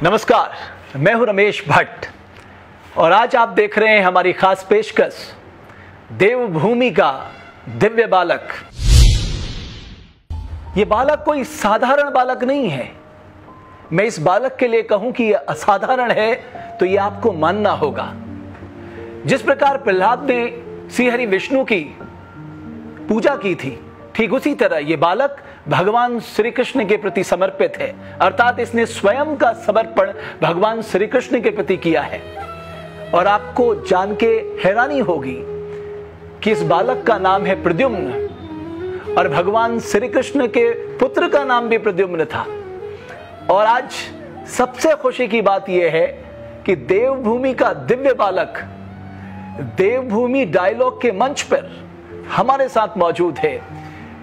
नमस्कार, मैं हूं रमेश भट्ट और आज आप देख रहे हैं हमारी खास पेशकश देवभूमि का दिव्य बालक। ये बालक कोई साधारण बालक नहीं है। मैं इस बालक के लिए कहूं कि यह असाधारण है तो यह आपको मानना होगा। जिस प्रकार प्रहलाद ने श्रीहरि विष्णु की पूजा की थी, ठीक उसी तरह यह बालक भगवान श्री कृष्ण के प्रति समर्पित है, अर्थात इसने स्वयं का समर्पण भगवान श्री कृष्ण के प्रति किया है। और आपको जान के हैरानी होगी कि इस बालक का नाम है प्रद्युम्न और भगवान श्री कृष्ण के पुत्र का नाम भी प्रद्युम्न था। और आज सबसे खुशी की बात यह है कि देवभूमि का दिव्य बालक देवभूमि डायलॉग के मंच पर हमारे साथ मौजूद है।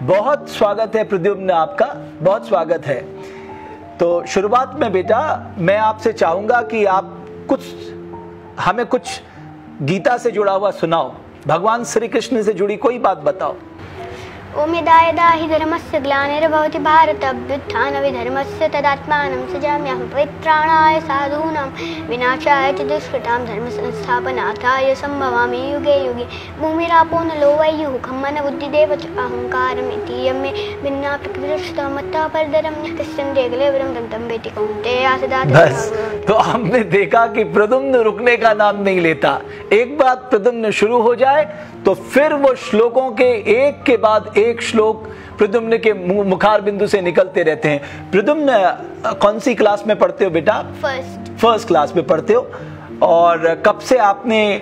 बहुत स्वागत है प्रद्युम्न, आपका बहुत स्वागत है। तो शुरुआत में बेटा मैं आपसे चाहूंगा कि आप हमें कुछ गीता से जुड़ा हुआ सुनाओ, भगवान श्री कृष्ण से जुड़ी कोई बात बताओ। ओम यदा यदा हि धर्मस्य ग्लानिर्भवति भारत अभ्युत्थानविधर्मस्य तदात्मानं सृजाम्यहं पवित्राणाय साधूनां विनाशाय च दुष्कृतां धर्मसंस्थापनार्थाय सम्भवामि युगे युगे। भूमिरापो नलो वैयुः खम्मन बुद्धिदेव च अहंकारमिति यमे भिन्ना पृथ्वीरक्षता मत्ता परदरं कृष्णं देगलेवरं दन्तं बेति कौन्तेय सदा। बस तो हमने देखा कि प्रद्युम्न रुकने का नाम नहीं लेता। एक बात प्रद्युम्न शुरू हो जाए तो फिर वो श्लोकों के एक के बाद एक श्लोक प्रद्युम्न के मुखार बिंदु से निकलते रहते हैं। प्रद्युम्न कौन सी क्लास में पढ़ते हो बेटा? फर्स्ट क्लास में पढ़ते हो। और कब से आपने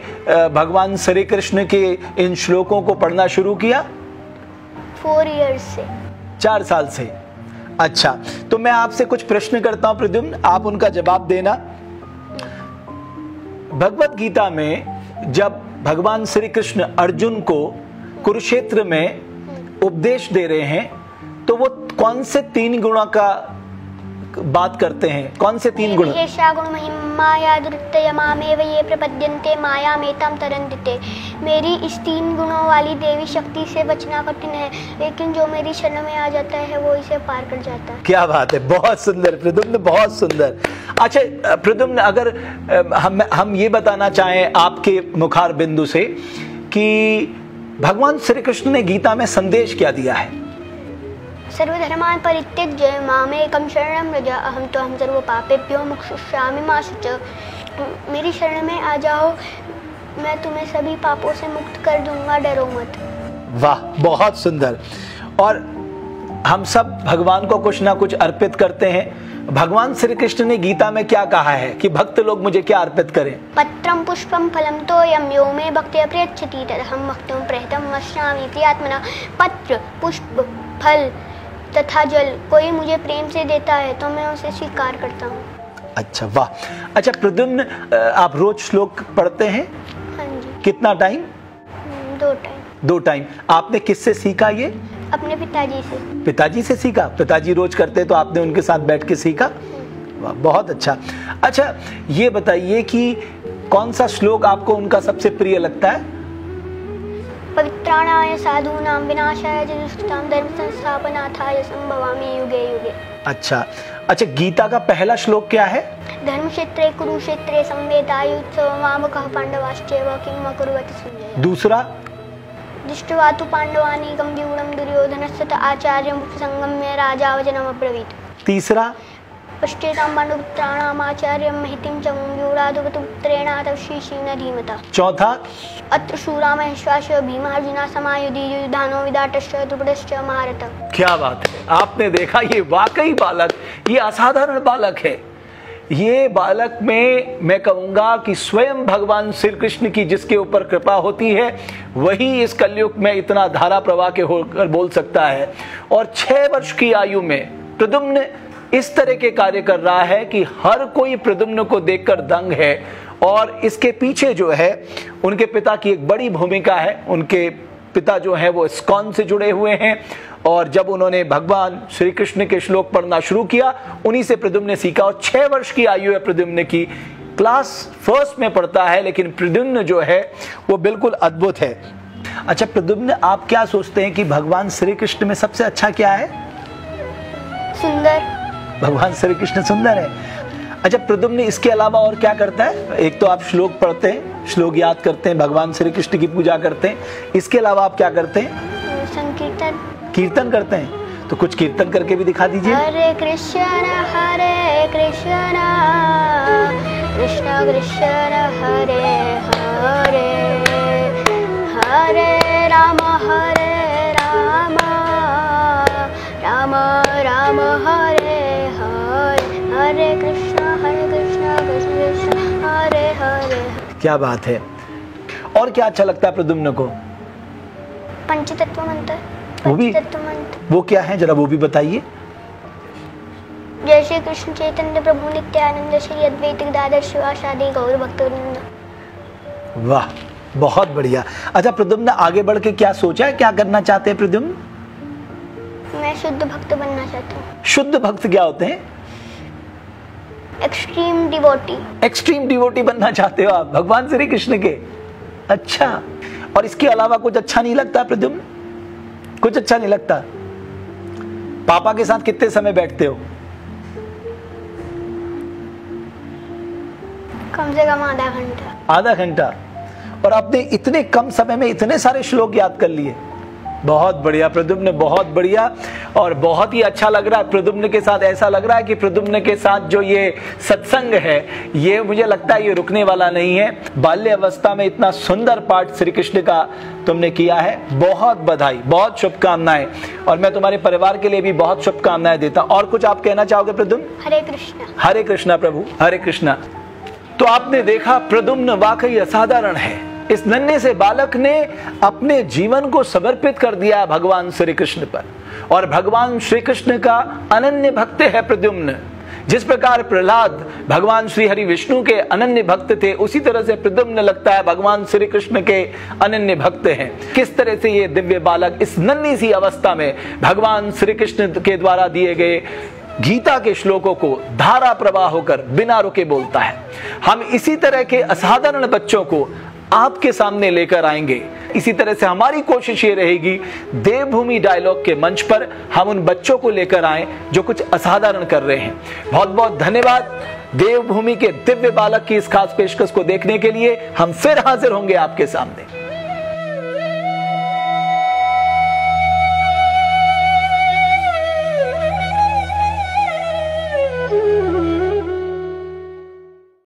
भगवान श्री कृष्ण के इन श्लोकों को पढ़ना शुरू किया? 4 इयर्स से। 4 साल से। अच्छा, तो मैं आपसे कुछ प्रश्न करता हूं प्रद्युम्न, आप उनका जवाब देना। भगवत गीता में जब भगवान श्री कृष्ण अर्जुन को कुरुक्षेत्र में उपदेश दे रहे हैं तो वो कौन से 3 गुणों का बात करते हैं? कौन से 3 गुण? ये प्रपद्यन्ते मायामेतां तरन्ति। मेरी इस 3 गुणों वाली देवी शक्ति से बचना कठिन है, लेकिन जो मेरी शरण में आ जाता है वो इसे पार कर जाता है। क्या बात है, बहुत सुंदर प्रद्युम्न, बहुत सुंदर। अच्छा प्रद्युम्न, अगर हम ये बताना चाहें आपके मुखार बिंदु से कि भगवान श्री कृष्ण ने गीता में संदेश क्या दिया है? सर्वधर्मान् परित्यज्य मामेकं शरणं व्रज अहं त्वं सर्वपापेभ्यो मोक्षयिष्यामि मा शुच। मेरी शरण में आ जाओ, मैं तुम्हें सभी पापों से मुक्त कर दूंगा, डरो मत। वाह, बहुत सुंदर। और हम सब भगवान को कुछ ना कुछ अर्पित करते हैं। भगवान श्री कृष्ण ने गीता में क्या कहा है कि भक्त लोग मुझे क्या अर्पित करें? पत्रम पुष्पम फलम तोयम यो मे भक्त्या प्रयच्छति तदहं भक्तुं प्रयतं वक्ष्यामि प्रियात्मना। पत्र, पुष्प, फल तथा जल कोई मुझे प्रेम से देता है तो मैं उसे स्वीकार करता हूँ। अच्छा, वाह। अच्छा प्रद्युम्न, आप रोज श्लोक पढ़ते हैं? हाँ जी। कितना टाइम? 2 टाइम। 2 टाइम। आपने किससे सीखा ये? अपने पिताजी से। पिताजी से सीखा? पिताजी रोज करते तो आपने उनके साथ बैठ के सीखा? वाह, बहुत अच्छा। अच्छा ये बताइए कि कौन सा श्लोक आपको उनका सबसे प्रिय लगता है? पवित्राणाय साधूनां विनाशाय च दुष्कृतां धर्मसंस्थापनार्थाय सम्भवामि युगे युगे। अच्छा, गीता का पहला श्लोक क्या है? धर्मक्षेत्रे कुरुक्षेत्रे संवेदायुत्सवमामकः पांडवाश्चैव किम अकुर्वत संजय। दूसरा? दृष्ट्वा तु पांडवानीकं व्यूढं दुर्योधनस्य च आचार्यं संगम्य राजा वचनमब्रवीत्। तीसरा? पश्चेतां पाण्डुपुत्राणाम् आचार्यं महितिं च व्यूढादुपपुत्रेण तवशीशीन धीमता। चौथा? अत्र शूरा महेश्वास भीमार्जुना समायुधि युधानो विदाटश्च द्रुपदश्च महारथ। क्या बात है, आपने देखा ये वाकई बालक, ये असाधारण बालक है। ये बालक में मैं कहूंगा कि स्वयं भगवान श्री कृष्ण की जिसके ऊपर कृपा होती है वही इस कलयुग में इतना धारा प्रवाह के होकर बोल सकता है। और 6 वर्ष की आयु में प्रद्युम्न इस तरह के कार्य कर रहा है कि हर कोई प्रद्युम्न को देखकर दंग है। और इसके पीछे जो है उनके पिता की एक बड़ी भूमिका है। उनके पिता जो है वो इस्कॉन से जुड़े हुए हैं और जब उन्होंने भगवान श्री कृष्ण के श्लोक पढ़ना शुरू किया उन्हीं से प्रद्युम्न ने सीखा। और 6 वर्ष की आयु है प्रद्युम्न की, क्लास 1 में पढ़ता है, लेकिन प्रद्युम्न जो है वो बिल्कुल अद्भुत है। अच्छा प्रद्युम्न, आप क्या सोचते हैं कि भगवान श्री कृष्ण में सबसे अच्छा क्या है? सुंदर। भगवान श्री कृष्ण सुंदर है। अच्छा प्रद्युम्न इसके अलावा और क्या करता है? एक तो आप श्लोक पढ़ते हैं, श्लोक याद करते हैं, भगवान श्री कृष्ण की पूजा करते हैं, इसके अलावा आप क्या करते हैं? संकीर्तन। कीर्तन करते हैं, तो कुछ कीर्तन करके भी दिखा दीजिए। हरे कृष्ण कृष्ण कृष्ण हरे हरे, हरे राम राम राम हरे हरे, हरे कृष्ण कृष्ण कृष्ण हरे हरे। क्या बात है। और क्या अच्छा लगता है प्रद्युम्न को? पंचतत्व मंत्र। वो भी? पंचतत्व मंत्र वो क्या है, जरा वो भी बताइए। जय श्री कृष्ण चैतन्य प्रभु नित्यानंद श्री अद्वैत गदाधर शिवासादि गौर भक्तवृंद। वाह, बहुत बढ़िया। अच्छा प्रद्युम्न आगे बढ़ के क्या सोचा है, क्या करना चाहते हैं प्रद्युम्न? मैं शुद्ध भक्त बनना चाहता हूँ। शुद्ध भक्त क्या होते हैं? Extreme devotee. एक्सट्रीम डिवोटी बनना चाहते हो आप भगवान श्री कृष्ण के? अच्छा, और इसके अलावा कुछ अच्छा नहीं लगता प्रद्युम्न? कुछ अच्छा नहीं लगता? पापा के साथ कितने समय बैठते हो? कम से कम आधा घंटा। आधा घंटा? और आपने इतने कम समय में इतने सारे श्लोक याद कर लिए। बहुत बढ़िया प्रद्युम्न, बहुत बढ़िया। और बहुत ही अच्छा लग रहा है प्रद्युम्न के साथ। ऐसा लग रहा है कि प्रद्युम्न के साथ जो ये सत्संग है, ये मुझे लगता है ये रुकने वाला नहीं है। बाल्य अवस्था में इतना सुंदर पाठ श्री कृष्ण का तुमने किया है, बहुत बधाई, बहुत शुभकामनाएं। और मैं तुम्हारे परिवार के लिए भी बहुत शुभकामनाएं देता हूं। और कुछ आप कहना चाहोगे प्रद्युम्न? हरे कृष्णा। हरे कृष्णा प्रभु, हरे कृष्णा। तो आपने देखा प्रद्युम्न वाकई असाधारण है। इस नन्हे से बालक ने अपने जीवन को समर्पित कर दिया भगवान श्री कृष्ण पर, और भगवान श्री कृष्ण का अनन्य भक्त है प्रद्युम्न। जिस प्रकार प्रहलाद भगवान श्री हरि विष्णु के अनन्य भक्त थे, उसी तरह से प्रद्युम्न लगता है भगवान श्री कृष्ण के अनन्य भक्त हैं। किस तरह से ये दिव्य बालक इस नन्ही सी अवस्था में भगवान श्री कृष्ण के द्वारा दिए गए गीता के श्लोकों को धारा प्रवाह होकर बिना रुके बोलता है। हम इसी तरह के असाधारण बच्चों को आपके सामने लेकर आएंगे। इसी तरह से हमारी कोशिश ये रहेगी, देवभूमि डायलॉग के मंच पर हम उन बच्चों को लेकर आएं जो कुछ असाधारण कर रहे हैं। बहुत बहुत धन्यवाद। देवभूमि के दिव्य बालक की इस खास पेशकश को देखने के लिए हम फिर हाजिर होंगे आपके सामने।